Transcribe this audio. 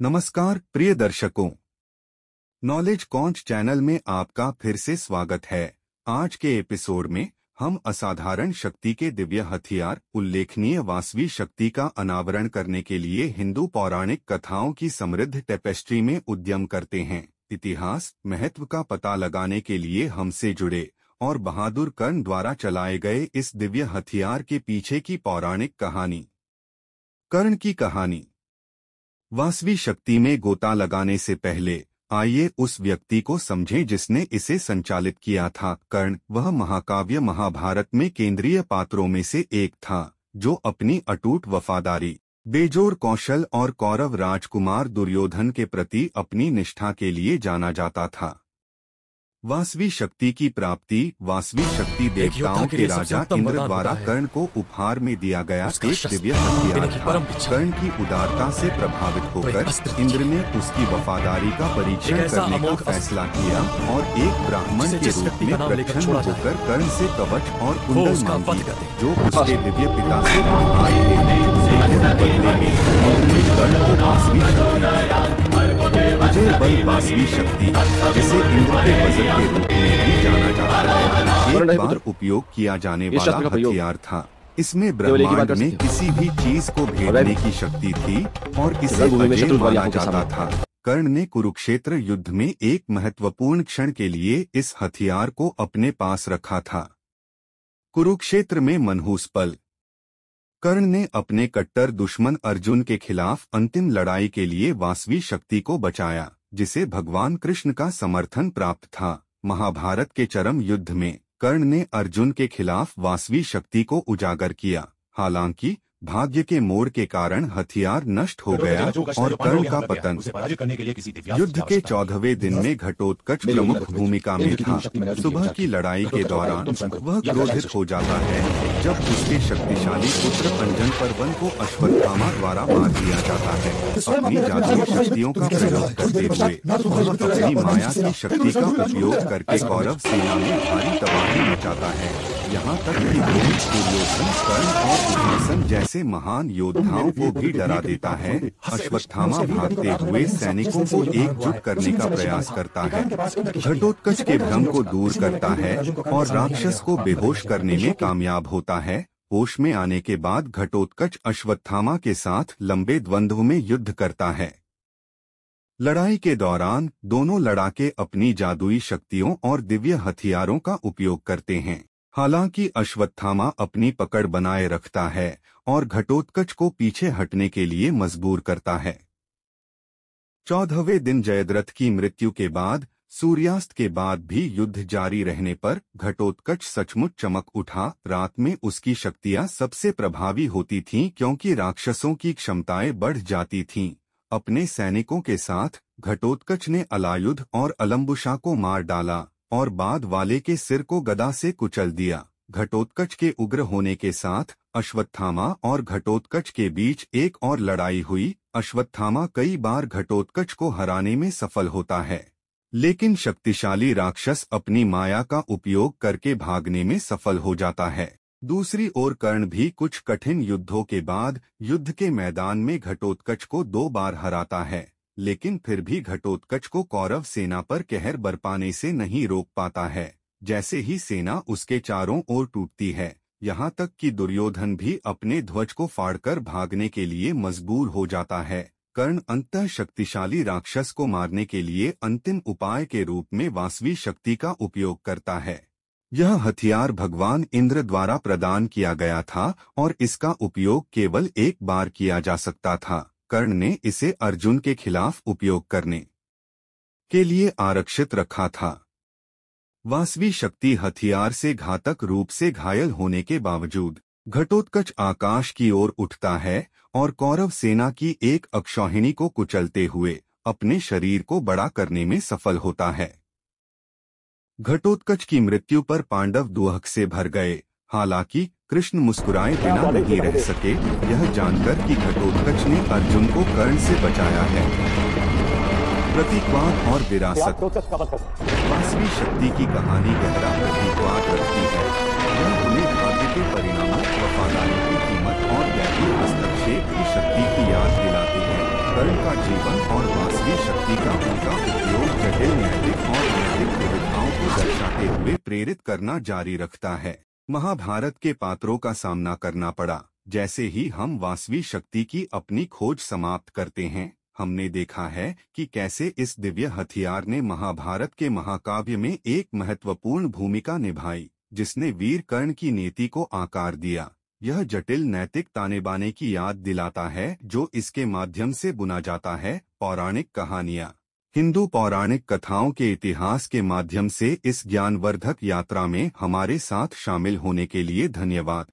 नमस्कार प्रिय दर्शकों, नॉलेज कॉन्च चैनल में आपका फिर से स्वागत है। आज के एपिसोड में हम असाधारण शक्ति के दिव्य हथियार उल्लेखनीय वासवी शक्ति का अनावरण करने के लिए हिंदू पौराणिक कथाओं की समृद्ध टेपेस्ट्री में उद्यम करते हैं। इतिहास महत्व का पता लगाने के लिए हमसे जुड़े और बहादुर कर्ण द्वारा चलाए गए इस दिव्य हथियार के पीछे की पौराणिक कहानी। कर्ण की कहानी। वासवी शक्ति में गोता लगाने से पहले आइए उस व्यक्ति को समझें जिसने इसे संचालित किया था। कर्ण वह महाकाव्य महाभारत में केंद्रीय पात्रों में से एक था जो अपनी अटूट वफादारी, बेजोड़ कौशल और कौरव राजकुमार दुर्योधन के प्रति अपनी निष्ठा के लिए जाना जाता था। वासवी शक्ति की प्राप्ति। वासवी शक्ति देवताओं के राजा इंद्र द्वारा कर्ण को उपहार में दिया गया एक दिव्य हथियार था। कर्ण की उदारता से प्रभावित होकर इंद्र ने उसकी वफादारी का परीक्षण करने का फैसला किया और एक ब्राह्मण के रूप में प्रसन्न होकर कर्ण से कवच और कुंडल मांगी जो उसके दिव्य पिता से आए थे। बदले में उन्होंने कर्ण को वासवी शक्ति अजय बल वासवी शक्ति, जिसे इंद्र के वज्र के रूप में भी जाना जाता है, एक बार उपयोग किया जाने वाला हथियार था। इसमें ब्रह्मांड में किसी भी चीज को भेदने की शक्ति थी और इसे अजय माना जाता था। कर्ण ने कुरुक्षेत्र युद्ध में एक महत्वपूर्ण क्षण के लिए इस हथियार को अपने पास रखा था। कुरुक्षेत्र में मनहूस पल। कर्ण ने अपने कट्टर दुश्मन अर्जुन के खिलाफ अंतिम लड़ाई के लिए वासवी शक्ति को बचाया, जिसे भगवान कृष्ण का समर्थन प्राप्त था। महाभारत के चरम युद्ध में कर्ण ने अर्जुन के खिलाफ वासवी शक्ति को उजागर किया। हालांकि भाग्य के मोड़ के कारण हथियार नष्ट हो गया और कर्ण का पतन। युद्ध के 14वें दिन में घटोत्कच प्रमुख भूमिका में था। सुबह की लड़ाई के दौरान वह क्रोधित हो जाता है जब उसके शक्तिशाली पुत्र अंजन पर्वन को अश्वत्थामा द्वारा मार दिया जाता है। अपनी जादुई शक्तियों का प्रयोग करते हुए वह अपनी माया की शक्ति का उपयोग करके कौरव सेना में भारी तबाही मचाता है। यहाँ तक कि द्रोण, दुर्योधन, कर्ण और दुशासन जैसे महान योद्धाओं को भी डरा देता है। अश्वत्थामा भागते हुए सैनिकों को एकजुट करने का प्रयास करता है, घटोत्कच के भ्रम को दूर करता है और राक्षस को बेहोश करने में कामयाब होता है। होश में आने के बाद घटोत्कच अश्वत्थामा के साथ लंबे द्वंद्व में युद्ध करता है। लड़ाई के दौरान दोनों लड़ाके अपनी जादुई शक्तियों और दिव्य हथियारों का उपयोग करते हैं। हालांकि अश्वत्थामा अपनी पकड़ बनाए रखता है और घटोत्कच को पीछे हटने के लिए मजबूर करता है। 14वें दिन जयद्रथ की मृत्यु के बाद सूर्यास्त के बाद भी युद्ध जारी रहने पर घटोत्कच सचमुच चमक उठा। रात में उसकी शक्तियां सबसे प्रभावी होती थीं क्योंकि राक्षसों की क्षमताएं बढ़ जाती थीं। अपने सैनिकों के साथ घटोत्कच ने अलायुध और अलम्बुशा को मार डाला और बाद वाले के सिर को गदा से कुचल दिया। घटोत्कच के उग्र होने के साथ अश्वत्थामा और घटोत्कच के बीच एक और लड़ाई हुई। अश्वत्थामा कई बार घटोत्कच को हराने में सफल होता है, लेकिन शक्तिशाली राक्षस अपनी माया का उपयोग करके भागने में सफल हो जाता है। दूसरी ओर कर्ण भी कुछ कठिन युद्धों के बाद युद्ध के मैदान में घटोत्कच को 2 बार हराता है, लेकिन फिर भी घटोत्कच को कौरव सेना पर कहर बरपाने से नहीं रोक पाता है। जैसे ही सेना उसके चारों ओर टूटती है, यहाँ तक कि दुर्योधन भी अपने ध्वज को फाड़कर भागने के लिए मजबूर हो जाता है। कर्ण अंततः शक्तिशाली राक्षस को मारने के लिए अंतिम उपाय के रूप में वासवी शक्ति का उपयोग करता है। यह हथियार भगवान इंद्र द्वारा प्रदान किया गया था और इसका उपयोग केवल एक बार किया जा सकता था। कर्ण ने इसे अर्जुन के खिलाफ उपयोग करने के लिए आरक्षित रखा था। वासवी शक्ति हथियार से घातक रूप से घायल होने के बावजूद घटोत्कच आकाश की ओर उठता है और कौरव सेना की एक अक्षौहिणी को कुचलते हुए अपने शरीर को बड़ा करने में सफल होता है। घटोत्कच की मृत्यु पर पांडव दुहक से भर गए। हालांकि कृष्ण मुस्कुराए बिना नहीं रह सके, यह जानकर कि घटोत्कच ने अर्जुन को कर्ण से बचाया है। प्रतीकवाद और विरासत। वासवी शक्ति की कहानी गहरा प्रतीकवाद रखती है। यह हमें भाग्य के परिणामों, वफादारी की कीमत और दैवीय हस्तक्षेप की शक्ति की याद दिलाती है। कर्ण का जीवन और वासवी शक्ति का उनका उपयोग जटिल नैतिक और नैतिक दुविधाओं को दर्शाते हुए प्रेरित करना जारी रखता है। महाभारत के पात्रों का सामना करना पड़ा। जैसे ही हम वासवी शक्ति की अपनी खोज समाप्त करते हैं, हमने देखा है कि कैसे इस दिव्य हथियार ने महाभारत के महाकाव्य में एक महत्वपूर्ण भूमिका निभाई, जिसने वीर कर्ण की नीति को आकार दिया। यह जटिल नैतिक तानेबाने की याद दिलाता है जो इसके माध्यम से बुना जाता है। पौराणिक कहानियाँ। हिंदू पौराणिक कथाओं के इतिहास के माध्यम से इस ज्ञानवर्धक यात्रा में हमारे साथ शामिल होने के लिए धन्यवाद।